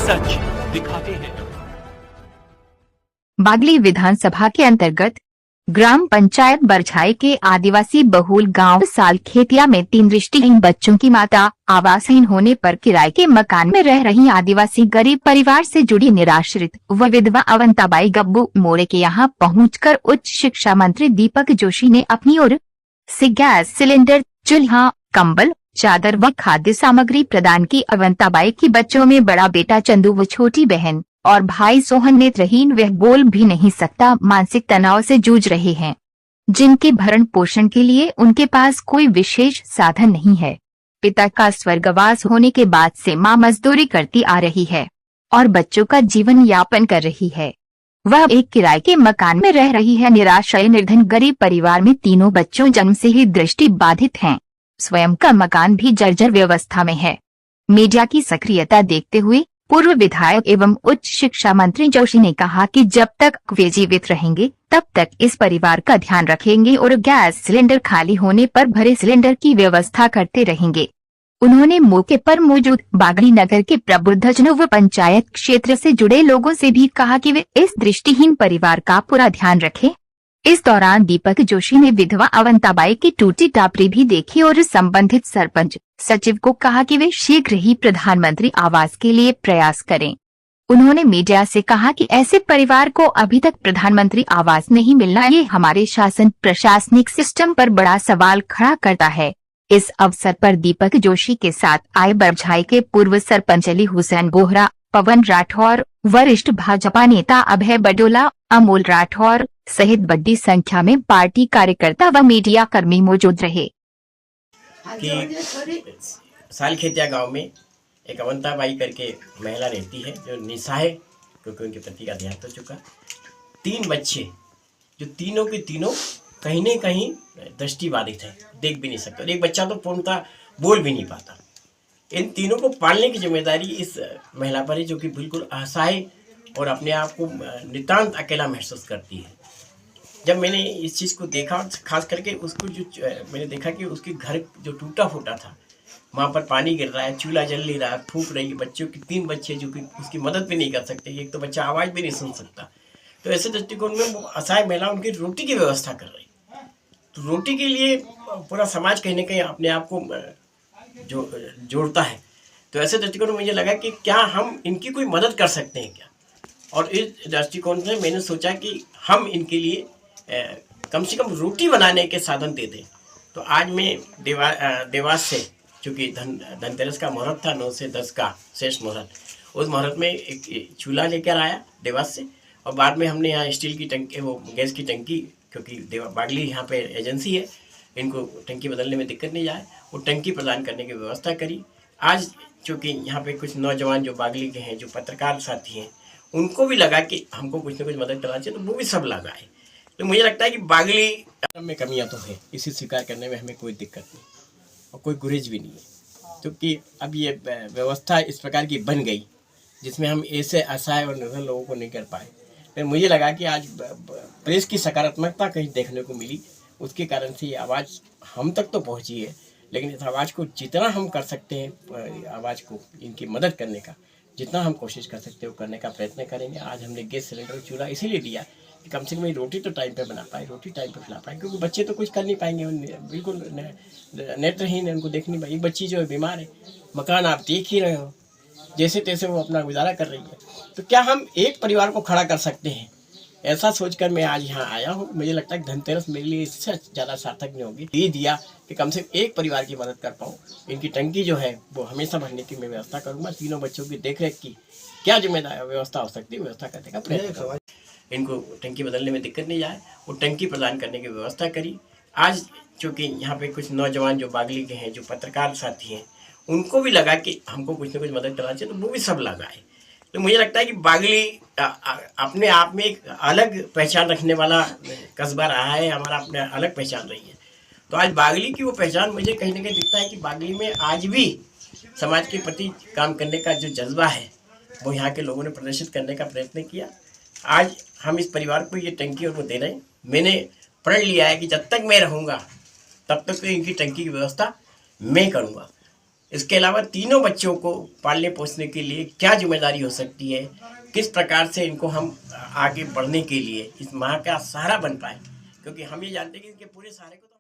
सच दिखाते हैं। बागली विधानसभा के अंतर्गत ग्राम पंचायत बरछाई के आदिवासी बहुल गांव सालखेतिया में 3 दृष्टिहीन बच्चों की माता आवासहीन होने पर किराए के मकान में रह रही आदिवासी गरीब परिवार से जुड़ी निराश्रित व विधवा अवंताबाई गब्बू मोरे के यहां पहुंचकर उच्च शिक्षा मंत्री दीपक जोशी ने अपनी ओर से गैस सिलेंडर, चूल्हा, कंबल, चादर व खाद्य सामग्री प्रदान की। अवंताबाई की बच्चों में बड़ा बेटा चंदू व छोटी बहन और भाई सोहन नेत्रहीन, वह बोल भी नहीं सकता, मानसिक तनाव से जूझ रहे हैं, जिनके भरण पोषण के लिए उनके पास कोई विशेष साधन नहीं है। पिता का स्वर्गवास होने के बाद से मां मजदूरी करती आ रही है और बच्चों का जीवन यापन कर रही है। वह एक किराए के मकान में रह रही है। निराश्रय निर्धन गरीब परिवार में तीनों बच्चों जन्म से ही दृष्टि बाधित हैं। स्वयं का मकान भी जर्जर व्यवस्था में है। मीडिया की सक्रियता देखते हुए पूर्व विधायक एवं उच्च शिक्षा मंत्री जोशी ने कहा कि जब तक वे जीवित रहेंगे तब तक इस परिवार का ध्यान रखेंगे और गैस सिलेंडर खाली होने पर भरे सिलेंडर की व्यवस्था करते रहेंगे। उन्होंने मौके पर मौजूद बागली नगर के प्रबुद्धजनों व पंचायत क्षेत्र से जुड़े लोगों से भी कहा कि वे इस दृष्टिहीन परिवार का पूरा ध्यान रखें। इस दौरान दीपक जोशी ने विधवा अवंताबाई की टूटी टापरी भी देखी और संबंधित सरपंच सचिव को कहा कि वे शीघ्र ही प्रधानमंत्री आवास के लिए प्रयास करें। उन्होंने मीडिया से कहा कि ऐसे परिवार को अभी तक प्रधानमंत्री आवास नहीं मिलना, ये हमारे शासन प्रशासनिक सिस्टम पर बड़ा सवाल खड़ा करता है। इस अवसर पर दीपक जोशी के साथ आए बरछाई के पूर्व सरपंच अली हुसैन बोहरा, पवन राठौर, वरिष्ठ भाजपा नेता अभय बडोला, अमोल राठौर सहित बड़ी संख्या में पार्टी कार्यकर्ता व मीडिया कर्मी मौजूद रहे। कि सालखेतिया गांव में एक अवंताबाई करके महिला रहती है जो निसहाय, क्योंकि उनके पति का देहांत हो चुका। 3 बच्चे जो तीनों के तीनों कहीं न कहीं दृष्टि बाधित है, देख भी नहीं सकते और एक बच्चा तो पूर्णतः बोल भी नहीं पाता। इन तीनों को पालने की जिम्मेदारी इस महिला पर है, जो कि बिल्कुल असहाय और अपने आप को नितांत अकेला महसूस करती है। जब मैंने इस चीज़ को देखा, खास करके उसको जो मैंने देखा कि उसके घर जो टूटा फूटा था, वहाँ पर पानी गिर रहा है, चूल्हा जल नहीं रहा, फूंक रही है, बच्चों की 3 बच्चे जो कि उसकी मदद भी नहीं कर सकते, एक तो बच्चा आवाज़ भी नहीं सुन सकता। तो ऐसे दृष्टिकोण में वो असहाय महिला उनकी रोटी की व्यवस्था कर रही। तो रोटी के लिए पूरा समाज कहीं ना कहीं अपने आप को जो जोड़ता है। तो ऐसे दृष्टिकोण में मुझे लगा कि क्या हम इनकी कोई मदद कर सकते हैं क्या, और इस दृष्टिकोण से मैंने सोचा कि हम इनके लिए कम से कम रोटी बनाने के साधन दे दें। तो आज मैं देवास से, चूँकि धनतेरस का मुहूर्त था, 9 से 10 का शेष मुहूर्त, उस मुहूर्त में एक चूल्हा लेकर आया देवास से, और बाद में हमने यहाँ स्टील की टंकी, वो गैस की टंकी, क्योंकि बागली यहाँ पे एजेंसी है, इनको टंकी बदलने में दिक्कत नहीं जाए, वो टंकी प्रदान करने की व्यवस्था करी। आज चूँकि यहाँ पे कुछ नौजवान जो बागली के हैं, जो पत्रकार साथी हैं, उनको भी लगा कि हमको कुछ ना कुछ मदद करना चाहिए, तो वो भी सब लगाए। तो मुझे लगता है कि बागली में कमियां तो है, इसे स्वीकार करने में हमें कोई दिक्कत नहीं और कोई गुरेज भी नहीं है, क्योंकि अब ये व्यवस्था इस प्रकार की बन गई जिसमें हम ऐसे असहाय और निर्धन लोगों को नहीं कर पाए। फिर मुझे लगा कि आज प्रेस की सकारात्मकता कहीं देखने को मिली, उसके कारण से ये आवाज़ हम तक तो पहुँची है, लेकिन इस आवाज़ को जितना हम कर सकते हैं, आवाज़ को इनकी मदद करने का जितना हम कोशिश कर सकते हैं वो करने का प्रयत्न करेंगे। आज हमने गैस सिलेंडर चूल्हा इसीलिए दिया कि कम से कम रोटी तो टाइम पे बना पाए, रोटी टाइम पे खिला पाए, क्योंकि बच्चे तो कुछ कर नहीं पाएंगे, बिल्कुल नेत्रहीन है, उनको देख नहीं पाए। एक बच्ची जो है बीमार है, मकान आप देख ही रहे हो, जैसे तैसे वो अपना गुजारा कर रही है। तो क्या हम एक परिवार को खड़ा कर सकते हैं, ऐसा सोचकर मैं आज यहाँ आया हूँ। मुझे लगता है कि धनतेरस मेरे लिए इससे ज़्यादा सार्थक नहीं होगी, ये दिया कि कम से कम एक परिवार की मदद कर पाऊँ। इनकी टंकी जो है वो हमेशा भरने की मैं व्यवस्था करूँगा। तीनों बच्चों की देखरेख की क्या जिम्मेदार व्यवस्था हो सकती है, व्यवस्था करने का प्रयत्न करूँगा। इनको टंकी बदलने में दिक्कत नहीं जाए, वो टंकी प्रदान करने की व्यवस्था करी। आज चूँकि यहाँ पे कुछ नौजवान जो बागली के हैं, जो पत्रकार साथी हैं, उनको भी लगा कि हमको कुछ ना कुछ मदद करना चाहिए, तो वो भी सब लगाए। तो मुझे लगता है कि बागली अपने आप में एक अलग पहचान रखने वाला कस्बा रहा है, हमारा अपने अलग पहचान रही है। तो आज बागली की वो पहचान मुझे कहीं ना कहीं दिखता है कि बागली में आज भी समाज के प्रति काम करने का जो जज्बा है वो यहाँ के लोगों ने प्रदर्शित करने का प्रयत्न किया। आज हम इस परिवार को ये टंकी और वो दे रहे हैं। मैंने प्रण लिया है कि जब तक मैं रहूँगा तब तक तो इनकी टंकी की व्यवस्था मैं करूँगा। इसके अलावा तीनों बच्चों को पालने पोसने के लिए क्या जिम्मेदारी हो सकती है, किस प्रकार से इनको हम आगे बढ़ने के लिए इस माँ का सहारा बन पाए, क्योंकि हम ये जानते हैं कि इनके पूरे सहारे को तो